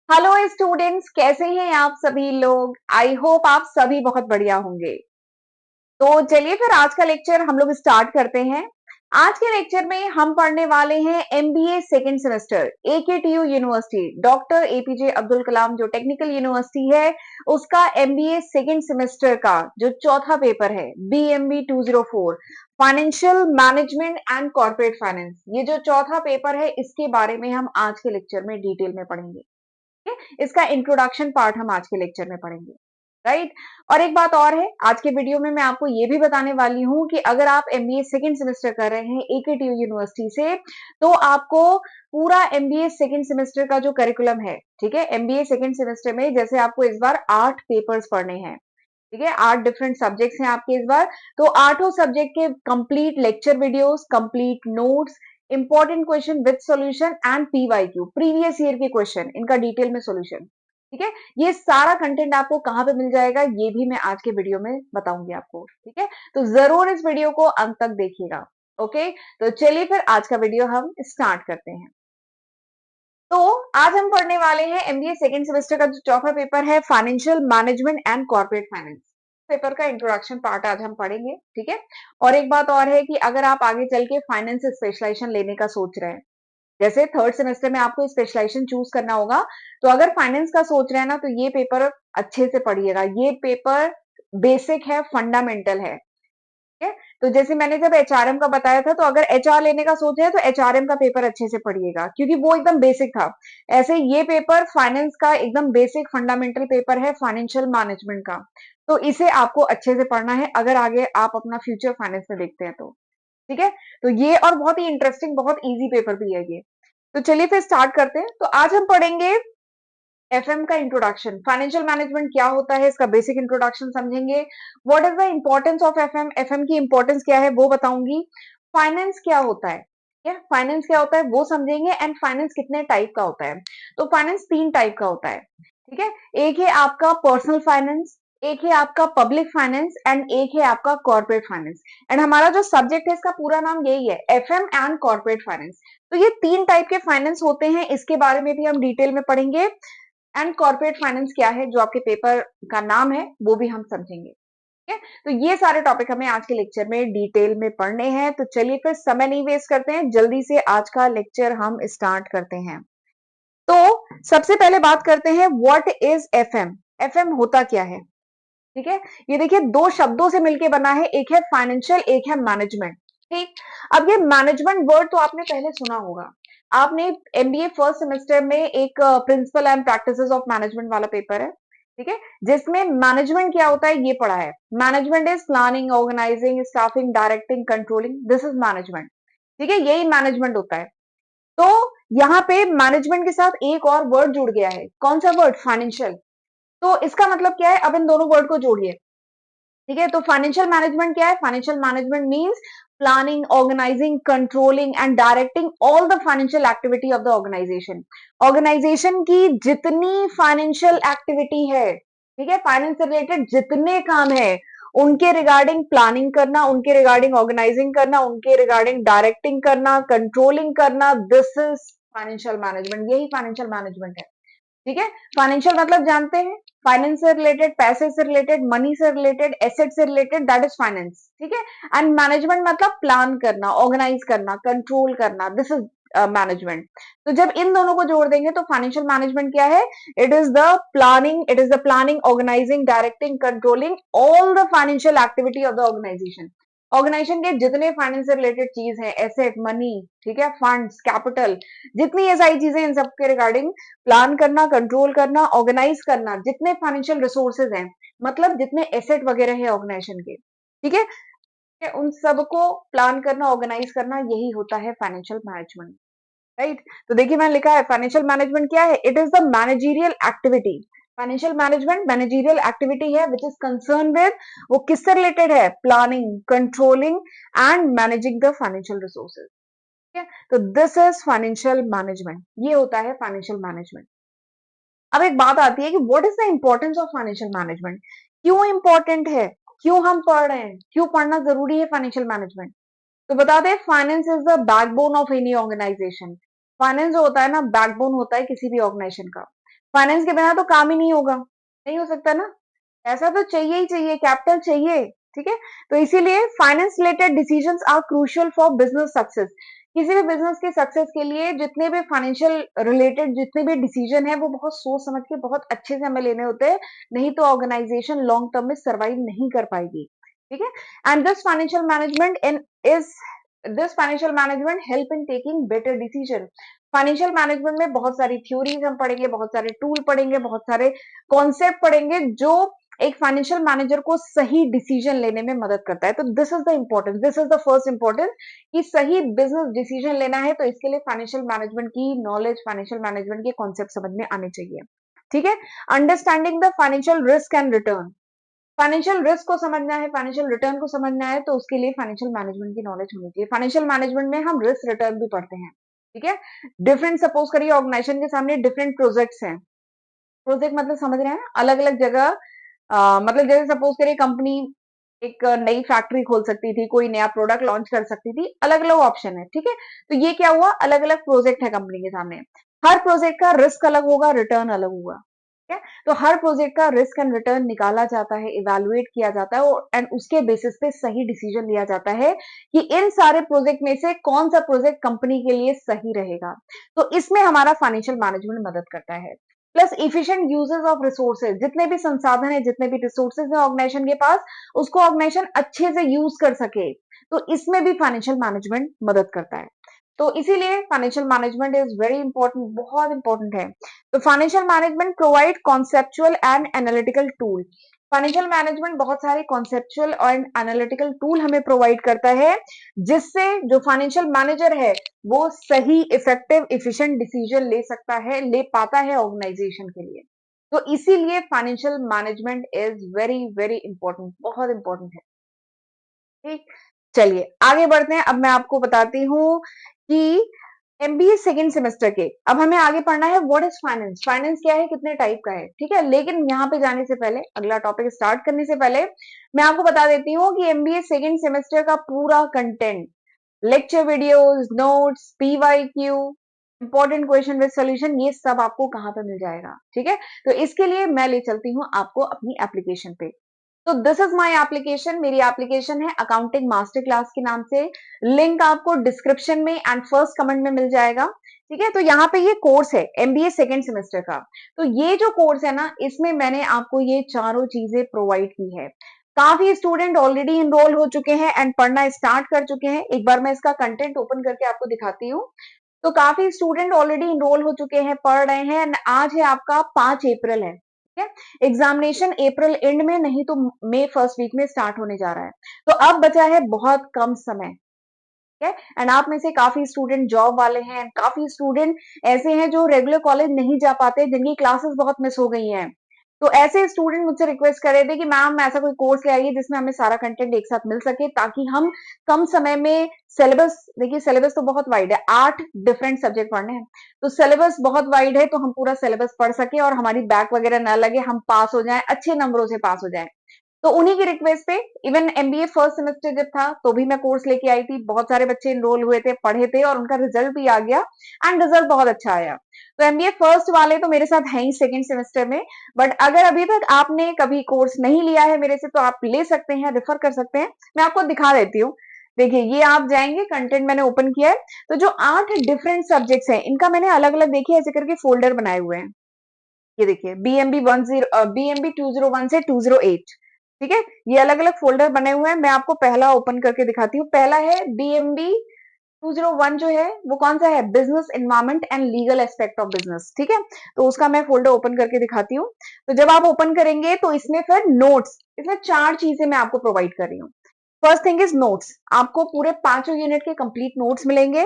Hello students, कैसे हैं आप सभी लोग। आई होप आप सभी बहुत बढ़िया होंगे। तो चलिए फिर आज का लेक्चर हम लोग स्टार्ट करते हैं। आज के लेक्चर में हम पढ़ने वाले हैं MBA second semester AKTU university doctor APJ Abdul Kalam जो टेक्निकल यूनिवर्सिटी है उसका एमबीए सेकेंड सेमेस्टर का जो चौथा पेपर है BMB 204 financial management and corporate finance. ये जो चौथा पेपर है इसके बारे में हम आज के लेक्चर में डिटेल में पढ़ेंगे। इसका इंट्रोडक्शन पार्ट हम आज के लेक्चर में पढ़ेंगे, राइट। और एक बात और है, आज के वीडियो में मैं आपको ये भी बताने वाली हूं कि अगर आप एमबीए सेकेंड सेमेस्टर कर रहे हैं एकेटीयू यूनिवर्सिटी से तो आपको पूरा एमबीए सेकेंड सेमेस्टर का जो करिकुलम है, ठीक है, एमबीए सेकेंड सेमेस्टर में जैसे आपको इस बार 8 पेपर्स पढ़ने हैं, ठीक है, 8 डिफरेंट सब्जेक्ट्स हैं आपके इस बार। तो आठों सब्जेक्ट के complete lecture videos, complete notes, important question with solution and PYQ previous year के क्वेश्चन, इनका डिटेल में सॉल्यूशन, ठीक है। ये सारा कंटेंट आपको कहां पे मिल जाएगा ये भी मैं आज के वीडियो में बताऊंगी आपको, ठीक है। तो जरूर इस वीडियो को अंत तक देखिएगा। ओके, तो चलिए फिर आज का वीडियो हम स्टार्ट करते हैं। तो आज हम पढ़ने वाले हैं एमबीए सेकेंड सेमेस्टर का जो चौथा पेपर है financial management and corporate finance. Paper का इंट्रोडक्शन पार्ट आज हम पढ़ेंगे, ठीक है। और एक बात और है कि अगर आप आगे चल के फाइनेंस स्पेशलाइजेशन लेने का सोच रहे हैं, जैसे थर्ड सेमेस्टर में आपको स्पेशलाइजेशन चूज करना होगा, तो अगर फाइनेंस का सोच रहे हैं ना तो ये पेपर अच्छे से पढ़िएगा। ये पेपर बेसिक है, फंडामेंटल है, ठीक है। तो जैसे मैंने जब एचआरएम का बताया था, तो अगर एचआर लेने का सोच है तो एचआरएम का पेपर अच्छे से पढ़िएगा क्योंकि वो एकदम बेसिक था। ऐसे ये पेपर फाइनेंस का एकदम बेसिक फंडामेंटल पेपर है फाइनेंशियल मैनेजमेंट का, तो इसे आपको अच्छे से पढ़ना है अगर आगे आप अपना फ्यूचर फाइनेंस में देखते हैं तो, ठीक है। तो ये और बहुत ही इंटरेस्टिंग, बहुत इजी पेपर भी है ये। तो चलिए फिर स्टार्ट करते हैं। तो आज हम पढ़ेंगे एफएम का इंट्रोडक्शन, फाइनेंशियल मैनेजमेंट क्या होता है इसका बेसिक इंट्रोडक्शन समझेंगे। What is the importance of FM, FM की इंपॉर्टेंस क्या है वो बताऊंगी। फाइनेंस क्या होता है, क्या फाइनेंस क्या होता है वो समझेंगे। एंड फाइनेंस कितने टाइप का होता है, तो फाइनेंस 3 टाइप का होता है, ठीक है। एक है आपका पर्सनल फाइनेंस, एक है आपका पब्लिक फाइनेंस एंड एक है आपका कॉर्पोरेट फाइनेंस। एंड हमारा जो सब्जेक्ट है इसका पूरा नाम यही है, एफएम एंड कॉर्पोरेट फाइनेंस। तो ये 3 टाइप के फाइनेंस होते हैं, इसके बारे में भी हम डिटेल में पढ़ेंगे। एंड कॉर्पोरेट फाइनेंस क्या है जो आपके पेपर का नाम है वो भी हम समझेंगे, ठीक है। तो ये सारे टॉपिक हमें आज के लेक्चर में डिटेल में पढ़ने हैं। तो चलिए फिर समय नहीं वेस्ट करते हैं, जल्दी से आज का लेक्चर हम स्टार्ट करते हैं। तो सबसे पहले बात करते हैं व्हाट इज एफएम, एफएम होता क्या है, ठीक है। ये देखिए 2 शब्दों से मिलकर बना है, एक है फाइनेंशियल एक है मैनेजमेंट, ठीक। अब ये मैनेजमेंट वर्ड तो आपने पहले सुना होगा, आपने एमबीए फर्स्ट सेमेस्टर में एक principle and practices of management वाला पेपर है, ठीक है, जिसमें मैनेजमेंट क्या होता है ये पढ़ा है। Management is planning, organising, staffing, directing, controlling, this is management, ठीक है, यही मैनेजमेंट होता है। तो यहाँ पे मैनेजमेंट के साथ एक और वर्ड जुड़ गया है, कौन सा वर्ड, फाइनेंशियल। तो इसका मतलब क्या है, अब इन दोनों वर्ड को जोड़िए, ठीक है। तो फाइनेंशियल मैनेजमेंट क्या है, financial management means planning, organising, controlling and directing all the financial activity of the organisation. Organisation की जितनी फाइनेंशियल एक्टिविटी है, ठीक है, फाइनेंस से रिलेटेड जितने काम है उनके रिगार्डिंग प्लानिंग करना, उनके रिगार्डिंग ऑर्गेनाइजिंग करना, उनके रिगार्डिंग डायरेक्टिंग करना, कंट्रोलिंग करना, दिस इज फाइनेंशियल मैनेजमेंट, यही फाइनेंशियल मैनेजमेंट है, ठीक है। फाइनेंशियल मतलब जानते हैं, फाइनेंस से रिलेटेड, पैसे से रिलेटेड, मनी से रिलेटेड, एसेट से रिलेटेड, दैट इज फाइनेंस, ठीक है। एंड मैनेजमेंट मतलब प्लान करना, ऑर्गेनाइज करना, कंट्रोल करना, दिस इज मैनेजमेंट। तो जब इन दोनों को जोड़ देंगे तो फाइनेंशियल मैनेजमेंट क्या है, it is the planning, organising, directing, controlling all the financial activity of the organisation. Organisation के जितने फाइनेंस से रिलेटेड चीज है, एसेट, मनी, ठीक है, फंड्स, कैपिटल, जितनी ये सारी चीजें, इन सबके रिगार्डिंग प्लान करना, कंट्रोल करना, ऑर्गेनाइज करना, जितने फाइनेंशियल रिसोर्सेज हैं, मतलब जितने एसेट वगैरह है ऑर्गेनाइजेशन के, ठीक है, उन सबको प्लान करना, ऑर्गेनाइज करना, यही होता है फाइनेंशियल मैनेजमेंट, राइट। तो देखिए मैंने लिखा है फाइनेंशियल मैनेजमेंट क्या है, it is the managerial activity. Financial management managerial activity है विच इज कंसर्न विद, वो किससे रिलेटेड है, planning, controlling and managing the financial resources, ठीक है। तो दिस इज फाइनेंशियल मैनेजमेंट, ये होता है फाइनेंशियल मैनेजमेंट। अब एक बात आती है कि what is the importance of financial management, क्यों इंपॉर्टेंट है, क्यों हम पढ़ रहे हैं, क्यों पढ़ना जरूरी है फाइनेंशियल मैनेजमेंट। तो बता दें, finance is the backbone of any organisation. Finance जो होता है ना, बैकबोन होता है किसी भी ऑर्गेनाइजेशन का। फाइनेंस के बिना तो काम ही नहीं होगा, नहीं हो सकता ना, ऐसा तो चाहिए ही चाहिए, कैपिटल चाहिए, ठीक है। तो इसीलिए finance related decisions are crucial for business success. किसी भी बिजनेस के सक्सेस के लिए जितने भी फाइनेंशियल रिलेटेड जितने भी डिसीजन है वो बहुत सोच समझ के बहुत अच्छे से हमें लेने होते हैं, नहीं तो ऑर्गेनाइजेशन लॉन्ग टर्म में सर्वाइव नहीं कर पाएगी, ठीक है। And this financial management help in taking better decision. Financial management में बहुत सारी थ्योरीज हम पढ़ेंगे, बहुत सारे टूल पढ़ेंगे, बहुत सारे कॉन्सेप्ट पढ़ेंगे जो एक फाइनेंशियल मैनेजर को सही डिसीजन लेने में मदद करता है। तो this is the importance, this is the first importance कि सही बिजनेस डिसीजन लेना है तो इसके लिए फाइनेंशियल मैनेजमेंट की नॉलेज, फाइनेंशियल मैनेजमेंट के कॉन्सेप्ट समझ में आने चाहिए, ठीक है। Understanding the financial risk and return, financial risk को समझना है, फाइनेंशियल रिटर्न को समझना है तो उसके लिए फाइनेंशियल मैनेजमेंट की नॉलेज होनी चाहिए। फाइनेंशियल मैनेजमेंट में हम रिस्क रिटर्न भी पढ़ते हैं, ठीक है। डिफरेंट, सपोज करिए ऑर्गेनाइजेशन के सामने डिफरेंट प्रोजेक्ट्स हैं, प्रोजेक्ट मतलब समझ रहे हैं, अलग अलग जगह, मतलब जैसे सपोज करिए कंपनी एक नई फैक्ट्री खोल सकती थी, कोई नया प्रोडक्ट लॉन्च कर सकती थी, अलग अलग ऑप्शन है, ठीक है। तो ये क्या हुआ, अलग अलग प्रोजेक्ट है कंपनी के सामने, हर प्रोजेक्ट का रिस्क अलग होगा, रिटर्न अलग होगा, ठीक है। तो हर प्रोजेक्ट का रिस्क एंड रिटर्न निकाला जाता है, इवेलुएट किया जाता है एंड उसके बेसिस पे सही डिसीजन लिया जाता है कि इन सारे प्रोजेक्ट में से कौन सा प्रोजेक्ट कंपनी के लिए सही रहेगा। तो इसमें हमारा फाइनेंशियल मैनेजमेंट मदद करता है। Plus efficient uses of resources, जितने भी संसाधन है, जितने भी रिसोर्सेज है ऑर्गेनाइजेशन के पास, उसको ऑर्गेनाइजेशन अच्छे से यूज कर सके, तो इसमें भी फाइनेंशियल मैनेजमेंट मदद करता है। तो इसीलिए financial management is very important, बहुत इंपॉर्टेंट है। तो financial management provide conceptual and analytical tool, financial management बहुत सारे कॉन्सेप्चुअल एंड एनालिटिकल टूल हमें प्रोवाइड करता है, जिससे जो फाइनेंशियल मैनेजर है वो सही, इफेक्टिव, एफिशिएंट डिसीजन ले सकता है, ले पाता है ऑर्गेनाइजेशन के लिए। तो इसीलिए financial management is very very important, बहुत इंपॉर्टेंट है, ठीक। चलिए आगे बढ़ते हैं। अब मैं आपको बताती हूँ कि एमबीए सेकेंड सेमेस्टर के, अब हमें आगे पढ़ना है व्हाट इज फाइनेंस, फाइनेंस क्या है, कितने टाइप का है, ठीक है। लेकिन यहाँ पे जाने से पहले, अगला टॉपिक स्टार्ट करने से पहले मैं आपको बता देती हूँ कि एमबीए सेकेंड सेमेस्टर का पूरा content, lecture videos, notes, PYQ, important question with solution, ये सब आपको कहां पे मिल जाएगा, ठीक है। तो इसके लिए मैं ले चलती हूँ आपको अपनी एप्लीकेशन पे। तो दिस इज माय एप्लीकेशन, मेरी एप्लीकेशन है अकाउंटिंग मास्टर क्लास के नाम से, लिंक आपको डिस्क्रिप्शन में एंड फर्स्ट कमेंट में मिल जाएगा, ठीक है। तो यहाँ पे ये कोर्स है एमबीए सेकेंड सेमेस्टर का। तो ये जो कोर्स है ना, इसमें मैंने आपको ये चारों चीजें प्रोवाइड की है। काफी स्टूडेंट ऑलरेडी इनरोल हो चुके हैं एंड पढ़ना स्टार्ट कर चुके हैं। एक बार मैं इसका कंटेंट ओपन करके आपको दिखाती हूँ। तो काफी स्टूडेंट ऑलरेडी इनरोल हो चुके हैं, पढ़ रहे हैं एंड आज है आपका 5 अप्रैल है, ठीक है। एग्जामिनेशन अप्रैल एंड में, नहीं तो मई फर्स्ट वीक में स्टार्ट होने जा रहा है। तो अब बचा है बहुत कम समय, ठीक है। एंड आप में से काफी स्टूडेंट जॉब वाले हैं एंड काफी स्टूडेंट ऐसे हैं जो रेगुलर कॉलेज नहीं जा पाते, जिनकी क्लासेस बहुत मिस हो गई हैं। तो ऐसे स्टूडेंट मुझसे रिक्वेस्ट कर रहे थे कि मैम ऐसा कोई कोर्स ले आइए जिसमें हमें सारा कंटेंट एक साथ मिल सके, ताकि हम कम समय में सिलेबस, देखिए सिलेबस तो बहुत वाइड है, 8 डिफरेंट सब्जेक्ट पढ़ने हैं, तो सिलेबस बहुत वाइड है, तो हम पूरा सिलेबस पढ़ सके और हमारी बैक वगैरह ना लगे, हम पास हो जाएं, अच्छे नंबरों से पास हो जाएं। तो उन्हीं की रिक्वेस्ट पे, इवन एमबीए फर्स्ट सेमेस्टर जब था तो भी मैं कोर्स लेके आई थी, बहुत सारे बच्चे इनरोल हुए थे, पढ़े थे और उनका रिजल्ट भी आ गया एंड रिजल्ट बहुत अच्छा आया। तो एमबीए फर्स्ट वाले तो मेरे साथ हैं ही सेकेंड सेमेस्टर में, बट अगर अभी तक आपने कभी कोर्स नहीं लिया है मेरे से तो आप ले सकते हैं, रेफर कर सकते हैं। मैं आपको दिखा देती हूँ, देखिए ये आप जाएंगे, कंटेंट मैंने ओपन किया है। तो जो 8 डिफरेंट सब्जेक्ट्स हैं इनका मैंने अलग अलग, देखिए ऐसे करके फोल्डर बनाए हुए हैं। ये देखिए बीएमबी 201 से 208, ठीक है। ये अलग अलग फोल्डर बने हुए हैं। मैं आपको पहला ओपन करके दिखाती हूँ। पहला है बीएमबी 201, जो है वो कौन सा है, business environment and legal aspect of business, ठीक है। तो उसका मैं फोल्डर ओपन करके दिखाती हूँ। तो जब आप ओपन करेंगे तो इसमें फिर नोट्स, इसमें 4 चीजें मैं आपको प्रोवाइड कर रही हूँ। फर्स्ट थिंग इज नोट्स, आपको पूरे 5 यूनिट के कंप्लीट नोट्स मिलेंगे,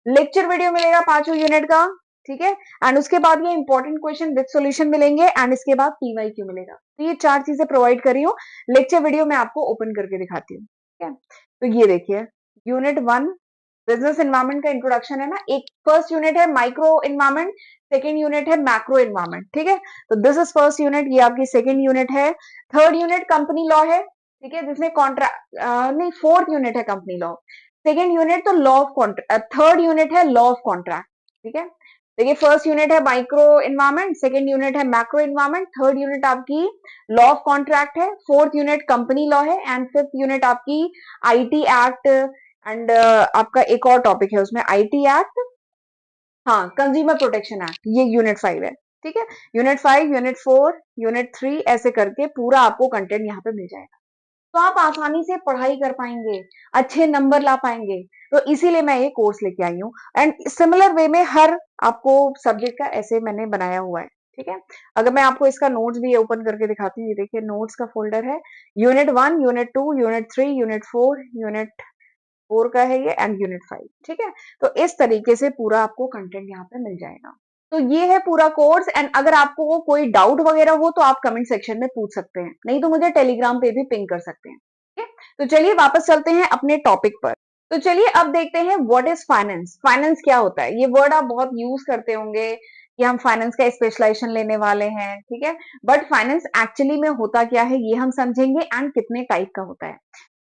लेक्चर वीडियो मिलेगा 5 यूनिट का, ठीक है। एंड उसके बाद ये इंपॉर्टेंट क्वेश्चन विद सॉल्यूशन मिलेंगे एंड इसके बाद पीवाईक्यू मिलेगा। तो ये 4 चीजें प्रोवाइड करी हूँ। लेक्चर वीडियो मैं आपको ओपन करके दिखाती हूँ, ठीक है। तो ये देखिए यूनिट 1 बिजनेस एनवायरमेंट का इंट्रोडक्शन है ना, एक फर्स्ट यूनिट है माइक्रो एनवायरमेंट, सेकेंड यूनिट है मैक्रो एनवायरमेंट, ठीक है। तो दिस इज फर्स्ट यूनिट, ये आपकी सेकेंड यूनिट है। थर्ड यूनिट कंपनी लॉ है, ठीक है, जिसमें कॉन्ट्रैक्ट, नहीं फोर्थ यूनिट है कंपनी लॉ। सेकेंड यूनिट तो law of contract, third unit है लॉ ऑफ कॉन्ट्रैक्ट, ठीक है। देखिए फर्स्ट यूनिट है माइक्रो एनवायरमेंट, सेकंड यूनिट है मैक्रो एनवायरमेंट, थर्ड यूनिट आपकी लॉ ऑफ कॉन्ट्रैक्ट है, फोर्थ यूनिट कंपनी लॉ है एंड फिफ्थ यूनिट आपकी आईटी एक्ट एंड आपका एक और टॉपिक है उसमें आईटी एक्ट, हाँ कंज्यूमर प्रोटेक्शन एक्ट, ये यूनिट 5 है। ठीक है, यूनिट 5, यूनिट 4, यूनिट 3 ऐसे करके पूरा आपको कंटेंट यहाँ पे मिल जाएगा, तो आप आसानी से पढ़ाई कर पाएंगे, अच्छे नंबर ला पाएंगे। तो इसीलिए मैं ये कोर्स लेके आई हूँ एंड सिमिलर वे में हर आपको सब्जेक्ट का ऐसे मैंने बनाया हुआ है। ठीक है, अगर मैं आपको इसका नोट्स भी ओपन करके दिखाती हूँ, ये देखिए नोट्स का फोल्डर है, unit 1, unit 2, unit 3, unit 4, unit 4 का है ये एंड यूनिट 5। ठीक है, तो इस तरीके से पूरा आपको कंटेंट यहाँ पे मिल जाएगा। तो ये है पूरा कोर्स एंड अगर आपको कोई डाउट वगैरह हो तो आप कमेंट सेक्शन में पूछ सकते हैं, नहीं तो मुझे टेलीग्राम पे भी पिंग कर सकते हैं। ठीक है, तो चलिए वापस चलते हैं अपने टॉपिक पर। तो चलिए अब देखते हैं व्हाट इज फाइनेंस, फाइनेंस क्या होता है। ये वर्ड आप बहुत यूज करते होंगे कि हम फाइनेंस का स्पेशलाइजेशन लेने वाले हैं, ठीक है, बट फाइनेंस एक्चुअली में होता क्या है ये हम समझेंगे एंड कितने टाइप का होता है।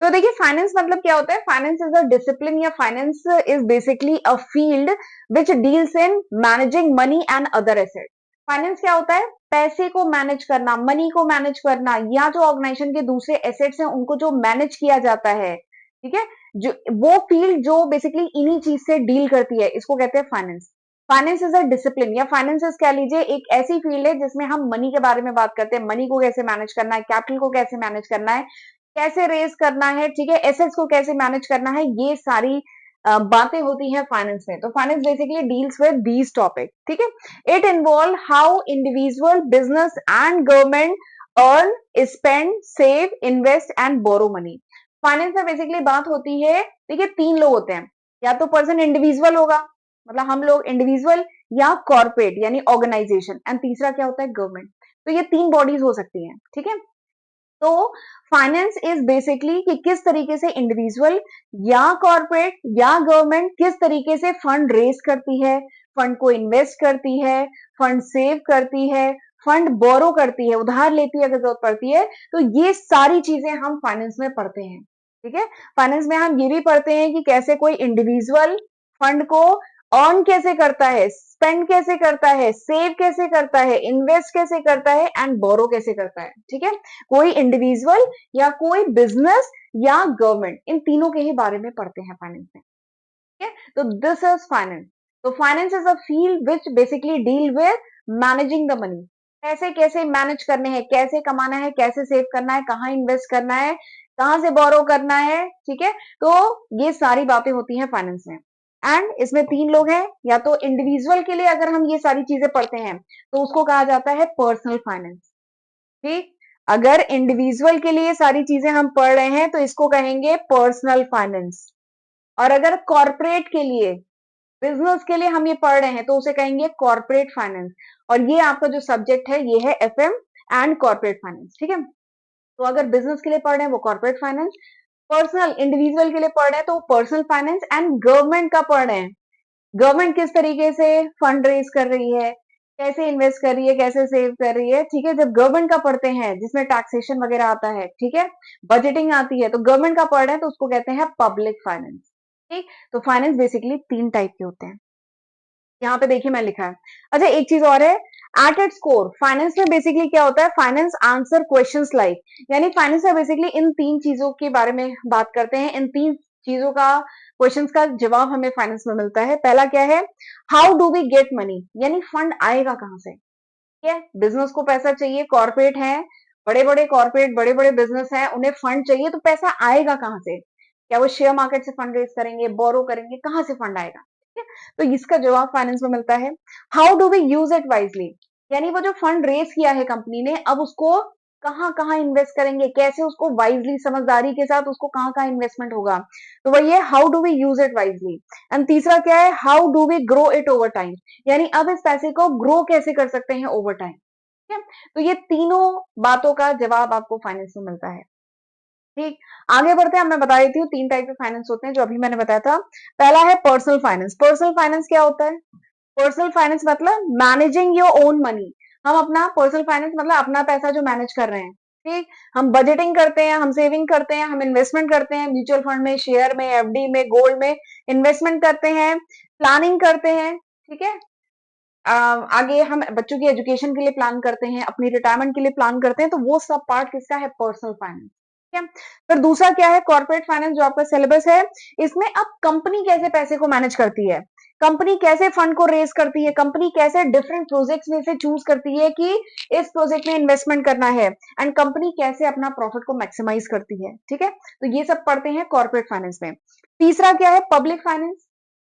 तो देखिए फाइनेंस मतलब क्या होता है, फाइनेंस इज अ डिसिप्लिन या finance is basically a field which deals in managing money and other asset. Finance क्या होता है, पैसे को मैनेज करना, मनी को मैनेज करना, या जो ऑर्गेनाइजेशन के दूसरे एसेट्स हैं उनको जो मैनेज किया जाता है। ठीक है, जो वो फील्ड जो बेसिकली इन्हीं चीज से डील करती है, इसको कहते हैं finance. Finance is a discipline या फाइनेंस कह लीजिए एक ऐसी फील्ड है जिसमें हम मनी के बारे में बात करते हैं, मनी को कैसे मैनेज करना है, कैपिटल को कैसे मैनेज करना है, कैसे रेज करना है, ठीक है, एसेट्स को कैसे मैनेज करना है, ये सारी बातें होती हैं फाइनेंस में। तो finance basically deals with these topic. ठीक है, it involve how individual, business and government earn, spend, save, invest and borrow money. Finance में बेसिकली बात होती है, देखिए तीन लोग होते हैं, या तो पर्सन इंडिविजुअल होगा, मतलब हम लोग इंडिविजुअल, या कॉर्पोरेट यानी ऑर्गेनाइजेशन, एंड तीसरा क्या होता है, गवर्नमेंट। तो ये तीन बॉडीज हो सकती हैं। ठीक है, तो फाइनेंस इज बेसिकली कि किस तरीके से इंडिविजुअल या कॉर्पोरेट या गवर्नमेंट किस तरीके से फंड रेज करती है, फंड को इन्वेस्ट करती है, फंड सेव करती है, फंड बोरो करती है, उधार लेती है अगर जरूरत पड़ती है। तो ये सारी चीजें हम फाइनेंस में पढ़ते हैं। ठीक है, फाइनेंस में हम ये भी पढ़ते हैं कि कैसे कोई इंडिविजुअल फंड को अर्न कैसे करता है, स्पेंड कैसे करता है, सेव कैसे करता है, इन्वेस्ट कैसे करता है एंड बोरो कैसे करता है। ठीक है, कोई इंडिविजुअल या कोई बिजनेस या गवर्नमेंट, इन तीनों के ही बारे में पढ़ते हैं फाइनेंस में। ठीक है, तो दिस इज फाइनेंस। तो finance is a field which basically deal with managing the money, पैसे कैसे मैनेज करने हैं, कैसे कमाना है, कैसे सेव करना है, कहाँ इन्वेस्ट करना है, कहां से बोरो करना है। ठीक है, तो ये सारी बातें होती हैं फाइनेंस में एंड इसमें तीन लोग हैं, या तो इंडिविजुअल के लिए अगर हम ये सारी चीजें पढ़ते हैं तो उसको कहा जाता है पर्सनल फाइनेंस। ठीक, अगर इंडिविजुअल के लिए सारी चीजें हम पढ़ रहे हैं तो इसको कहेंगे पर्सनल फाइनेंस, और अगर कॉर्पोरेट के लिए, बिजनेस के लिए हम ये पढ़ रहे हैं तो उसे कहेंगे कॉर्पोरेट फाइनेंस। और ये आपका जो सब्जेक्ट है ये है एफएम एंड कॉर्पोरेट फाइनेंस। ठीक है, तो अगर बिजनेस के लिए पढ़ रहे हैं वो कॉर्पोरेट फाइनेंस, पर्सनल इंडिविजुअल के लिए पढ़ रहे हैं तो पर्सनल फाइनेंस, एंड गवर्नमेंट का पढ़ रहे हैं, गवर्नमेंट किस तरीके से फंड रेज कर रही है, कैसे इन्वेस्ट कर रही है, कैसे सेव कर रही है। ठीक है, जब गवर्नमेंट का पढ़ते हैं जिसमें टैक्सेशन वगैरह आता है, ठीक है, बजटिंग आती है, तो गवर्नमेंट का पढ़ रहे हैं तो उसको कहते हैं पब्लिक फाइनेंस। ठीक, तो फाइनेंस बेसिकली तीन टाइप के होते हैं, यहाँ पे देखिए मैं लिखा है। अच्छा एक चीज और है, एट इट्स कोर फाइनेंस में बेसिकली क्या होता है, फाइनेंस आंसर क्वेश्चंस लाइक, यानी फाइनेंस में बेसिकली इन तीन चीजों के बारे में बात करते हैं, इन तीन चीजों का क्वेश्चंस का जवाब हमें फाइनेंस में मिलता है। पहला क्या है, how do we get money, यानी फंड आएगा कहां से। ठीक है, बिजनेस को पैसा चाहिए, कॉर्पोरेट है, बड़े बड़े कॉर्पोरेट, बड़े बड़े बिजनेस है, उन्हें फंड चाहिए, तो पैसा आएगा कहां से, क्या वो शेयर मार्केट से फंड रेज करेंगे, बोरो करेंगे, कहां से फंड आएगा। ठीक है, तो इसका जवाब फाइनेंस में मिलता है। How do we use it wisely, यानी वो जो फंड रेज किया है कंपनी ने, अब उसको कहां कहां इन्वेस्ट करेंगे, कैसे उसको वाइजली समझदारी के साथ उसको कहां कहां इन्वेस्टमेंट होगा, तो वही है how do we use it wisely. And तीसरा क्या है, how do we grow it over time, यानी अब इस पैसे को ग्रो कैसे कर सकते हैं ओवर टाइम। ठीक है, तो ये तीनों बातों का जवाब आपको फाइनेंस में मिलता है। ठीक, आगे बढ़ते हैं, मैं बता देती हूँ तीन टाइप के फाइनेंस होते हैं जो अभी मैंने बताया था। पहला है पर्सनल फाइनेंस। पर्सनल फाइनेंस क्या होता है, पर्सनल फाइनेंस मतलब मैनेजिंग योर ओन मनी, हम अपना पर्सनल फाइनेंस मतलब अपना पैसा जो मैनेज कर रहे हैं। ठीक, हम बजटिंग करते हैं, हम सेविंग करते हैं, हम इन्वेस्टमेंट करते हैं, म्यूचुअल फंड में, शेयर में, एफडी में, गोल्ड में इन्वेस्टमेंट करते हैं, प्लानिंग करते हैं। ठीक है, आगे हम बच्चों की एजुकेशन के लिए प्लान करते हैं, अपनी रिटायरमेंट के लिए प्लान करते हैं, तो वो सब पार्ट किसका है? Personal finance. ठीक है। फिर दूसरा क्या है? कॉर्पोरेट फाइनेंस, जो आपका सिलेबस है। इसमें अब कंपनी कैसे पैसे को मैनेज करती है, कंपनी कैसे फंड को रेज करती है, कंपनी कैसे डिफरेंट प्रोजेक्ट्स में से चूज करती है कि इस प्रोजेक्ट में इन्वेस्टमेंट करना है, एंड कंपनी कैसे अपना प्रॉफिट को मैक्सिमाइज करती है। ठीक है, तो ये सब पढ़ते हैं कॉर्पोरेट फाइनेंस में। तीसरा क्या है? Public finance.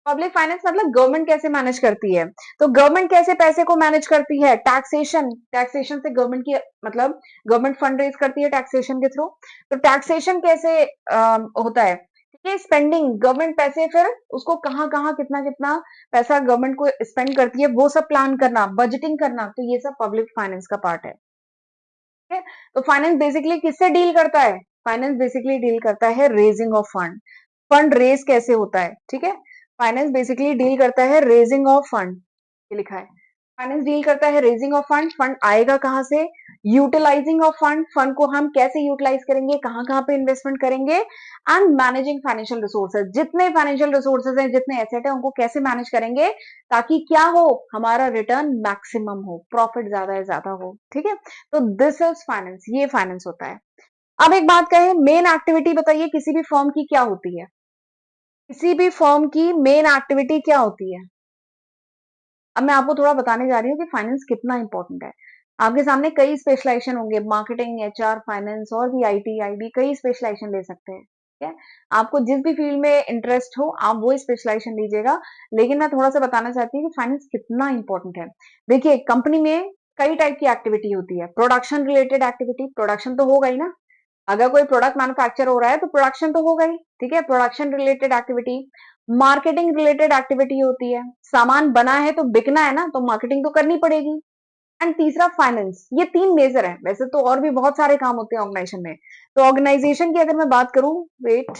पब्लिक फाइनेंस मतलब गवर्नमेंट कैसे मैनेज करती है, तो गवर्नमेंट कैसे पैसे को मैनेज करती है। टैक्सेशन, टैक्सेशन से गवर्नमेंट की मतलब गवर्नमेंट फंड रेज करती है टैक्सेशन के थ्रू। तो टैक्सेशन कैसे होता है, ठीक है। स्पेंडिंग, गवर्नमेंट पैसे फिर उसको कहाँ कहाँ कितना कितना पैसा गवर्नमेंट को स्पेंड करती है, वो सब प्लान करना, बजटिंग करना, तो ये सब पब्लिक फाइनेंस का पार्ट है। ठीक है। तो फाइनेंस बेसिकली किससे डील करता है? फाइनेंस बेसिकली डील करता है raising of fund, fund raise कैसे होता है। ठीक है, फाइनेंस बेसिकली डील करता है रेजिंग ऑफ फंड, ये लिखा है। फाइनेंस डील करता है रेजिंग ऑफ फंड, फंड आएगा कहां से, यूटिलाइजिंग ऑफ फंड, फंड को हम कैसे यूटिलाइज करेंगे, कहां कहां पे इन्वेस्टमेंट करेंगे, एंड मैनेजिंग फाइनेंशियल रिसोर्सेज, जितने फाइनेंशियल रिसोर्सेज हैं, जितने एसेट है, उनको कैसे मैनेज करेंगे ताकि क्या हो, हमारा रिटर्न मैक्सिमम हो, प्रॉफिट ज्यादा से ज्यादा हो। ठीक है, तो दिस इज फाइनेंस, ये फाइनेंस होता है। अब एक बात कहें, मेन एक्टिविटी बताइए किसी भी फर्म की क्या होती है, किसी भी फर्म की मेन एक्टिविटी क्या होती है। अब मैं आपको थोड़ा बताने जा रही हूँ कि फाइनेंस कितना इंपॉर्टेंट है। आपके सामने कई स्पेशलाइजेशन होंगे, मार्केटिंग, एचआर, फाइनेंस और भी आईटी, आईबी, कई स्पेशलाइजेशन ले सकते हैं। ठीक है, आपको जिस भी फील्ड में इंटरेस्ट हो आप वो स्पेशलाइजेशन लीजिएगा, लेकिन मैं थोड़ा सा बताना चाहती हूँ कि फाइनेंस कितना इंपॉर्टेंट है। देखिए, कंपनी में कई टाइप की एक्टिविटी होती है। प्रोडक्शन रिलेटेड एक्टिविटी, प्रोडक्शन तो होगा ही ना, अगर कोई प्रोडक्ट मैन्युफैक्चर हो रहा है तो प्रोडक्शन तो होगा ही। ठीक है, production related activity. Marketing related activity होती है, सामान बना है तो बिकना है ना, तो मार्केटिंग तो करनी पड़ेगी। एंड तीसरा फाइनेंस। ये तीन मेजर है, वैसे तो और भी बहुत सारे काम होते हैं ऑर्गेनाइजेशन में। तो ऑर्गेनाइजेशन की अगर मैं बात करूं, वेट,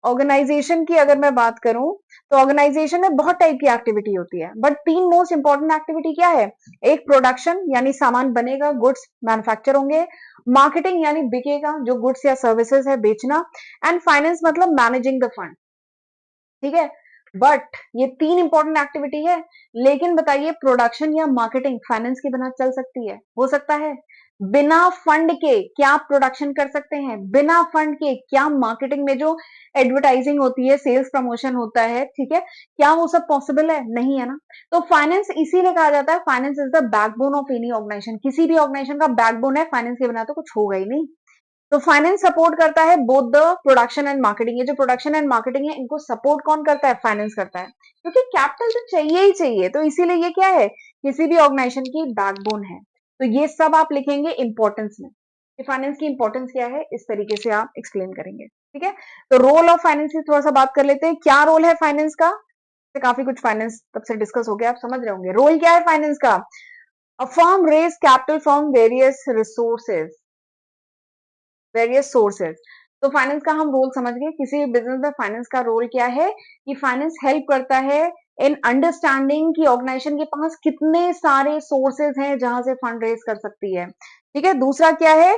ऑर्गेनाइजेशन की अगर मैं बात करूं, तो ऑर्गेनाइजेशन में बहुत टाइप की एक्टिविटी होती है, बट तीन मोस्ट इंपॉर्टेंट एक्टिविटी क्या है? एक प्रोडक्शन यानी सामान बनेगा, गुड्स मैन्युफैक्चर होंगे। मार्केटिंग यानी बिकेगा, जो गुड्स या सर्विसेज है बेचना। एंड फाइनेंस मतलब मैनेजिंग द फंड। ठीक है, बट ये तीन इंपॉर्टेंट एक्टिविटी है, लेकिन बताइए प्रोडक्शन या मार्केटिंग फाइनेंस के बिना चल सकती है? हो सकता है? बिना फंड के क्या आप प्रोडक्शन कर सकते हैं? बिना फंड के क्या मार्केटिंग में जो एडवर्टाइजिंग होती है, सेल्स प्रमोशन होता है, ठीक है, क्या वो सब पॉसिबल है? नहीं है ना। तो फाइनेंस इसीलिए कहा जाता है finance is the backbone of any organisation. किसी भी ऑर्गेनाइजेशन का बैकबोन है, फाइनेंस के बिना तो कुछ होगा ही नहीं। तो फाइनेंस सपोर्ट करता है both the production and marketing. ये जो प्रोडक्शन एंड मार्केटिंग है, इनको सपोर्ट कौन करता है? फाइनेंस करता है, क्योंकि कैपिटल तो चाहिए ही चाहिए, तो इसीलिए ये क्या है, किसी भी ऑर्गेनाइजेशन की बैकबोन है। तो ये सब आप लिखेंगे इंपॉर्टेंस में कि फाइनेंस की इंपॉर्टेंस क्या है, इस तरीके से आप एक्सप्लेन करेंगे। ठीक है, तो रोल ऑफ फाइनेंस की थोड़ा सा बात कर लेते हैं। क्या रोल है फाइनेंस का? तो काफी कुछ फाइनेंस तब से डिस्कस हो गया, आप समझ रहे होंगे रोल क्या है फाइनेंस का। A firm raise capital from various resources, various sources. तो फाइनेंस का हम रोल समझ गए। किसी भी बिजनेस में फाइनेंस का रोल क्या है कि फाइनेंस हेल्प करता है इन अंडरस्टैंडिंग कि ऑर्गेनाइजेशन के पास कितने सारे सोर्सेज हैं जहां से फंड रेज कर सकती है। ठीक है, दूसरा क्या है,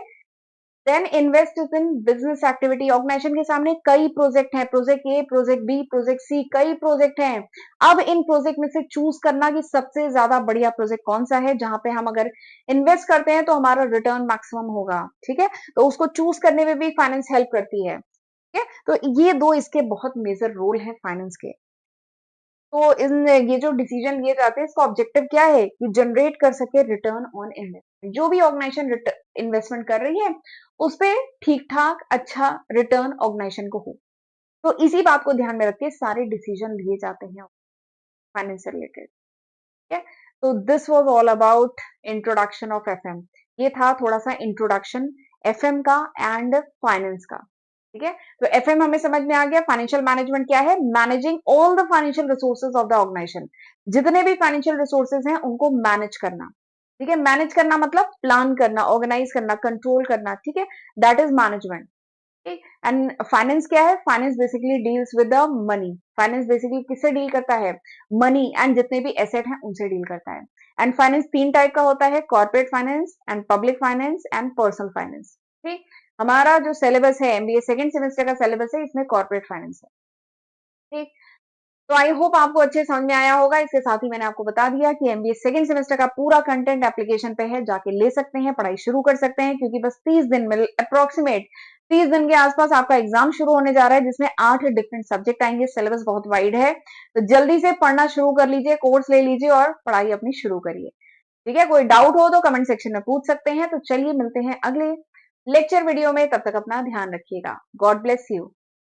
then invest in business activity. Organisation के सामने कई प्रोजेक्ट हैं, project A, project B, project C, कई प्रोजेक्ट हैं। अब इन प्रोजेक्ट में से चूज करना कि सबसे ज्यादा बढ़िया प्रोजेक्ट कौन सा है, जहां पे हम अगर इन्वेस्ट करते हैं तो हमारा रिटर्न मैक्सिमम होगा। ठीक है, तो उसको चूज करने में भी फाइनेंस हेल्प करती है। ठीक है, तो ये दो इसके बहुत मेजर रोल है फाइनेंस के। तो इन ये जो डिसीजन लिए जाते हैं, इसका ऑब्जेक्टिव क्या है कि जनरेट कर सके रिटर्न ऑन इन्वेस्टमेंट। जो भी ऑर्गेनाइजेशन इन्वेस्टमेंट कर रही है उस पे ठीक ठाक अच्छा रिटर्न ऑर्गेनाइजेशन को हो। तो इसी बात को ध्यान में रख के सारे डिसीजन लिए जाते हैं फाइनेंस से रिलेटेड। ठीक है, तो this was all about introduction of FM. ये था थोड़ा सा इंट्रोडक्शन एफएम का एंड फाइनेंस का। ठीक है, तो एफएम हमें समझ में आ गया। फाइनेंशियल मैनेजमेंट क्या है? Managing all the financial resources of the organisation. जितने भी फाइनेंशियल रिसोर्सेज हैं उनको मैनेज करना। ठीक है, मैनेज करना मतलब प्लान करना, ऑर्गेनाइज करना, कंट्रोल करना। ठीक है, that is management. And finance क्या है? Finance basically deals with the money. Finance basically किससे डील करता है? मनी एंड जितने भी एसेट हैं उनसे डील करता है। एंड फाइनेंस तीन टाइप का होता है, corporate finance and public finance and personal finance. ठीक, हमारा जो सिलेबस है एमबीए सेकंड सेमेस्टर का सिलेबस है, इसमें कॉर्पोरेट फाइनेंस है। ठीक, तो आई होप आपको अच्छे समझ में आया होगा। इसके साथ ही मैंने आपको बता दिया कि एमबीए सेकंड सेमेस्टर का पूरा कंटेंट एप्लीकेशन पे है, जाके ले सकते हैं, पढ़ाई शुरू कर सकते हैं, क्योंकि बस 30 दिन में अप्रोक्सीमेट 30 दिन के आसपास आपका एग्जाम शुरू होने जा रहा है, जिसमें 8 डिफरेंट सब्जेक्ट आएंगे। सिलेबस बहुत वाइड है, तो जल्दी से पढ़ना शुरू कर लीजिए, कोर्स ले लीजिए और पढ़ाई अपनी शुरू करिए। ठीक है, कोई डाउट हो तो कमेंट सेक्शन में पूछ सकते हैं। तो चलिए मिलते हैं अगले लेक्चर वीडियो में, तब तक अपना ध्यान रखिएगा। God bless you.